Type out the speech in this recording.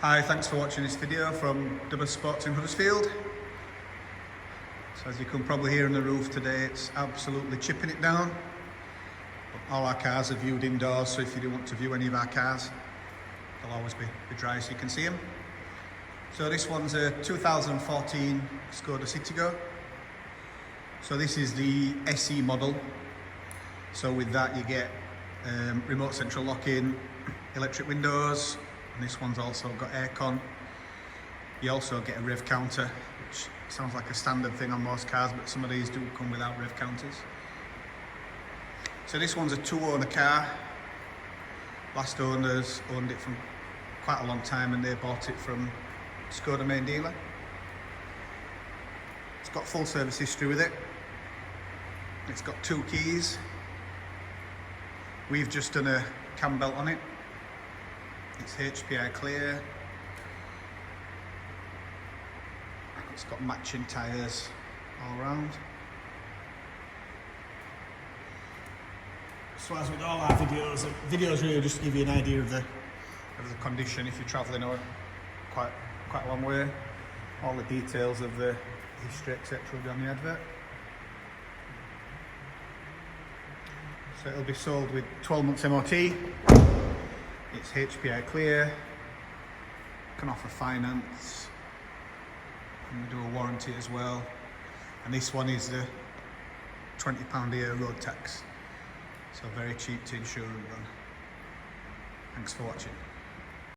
Hi, thanks for watching this video from Double Sports in Huddersfield. So as you can probably hear on the roof today, it's absolutely chipping it down. But all our cars are viewed indoors, so if you do want to view any of our cars, they'll always be dry so you can see them. So this one's a 2014 Skoda Citigo. So this is the SE model. So with that you get remote central locking, electric windows, and this one's also got aircon. You also get a rev counter, which sounds like a standard thing on most cars, but some of these do come without rev counters. So this one's a two-owner car. Last owners owned it for quite a long time and they bought it from Skoda main dealer. It's got full service history with it. It's got 2 keys. We've just done a cambelt on it. It's HPI clear. It's got matching tyres all round. So as with all our videos, the videos really just give you an idea of the condition if you're travelling quite a long way. All the details of the history, etc. will be on the advert. So it'll be sold with 12 months MOT. It's HPI clear. Can offer finance. And we do a warranty as well. And this one is the £20 a year road tax. So very cheap to insure and run. Thanks for watching.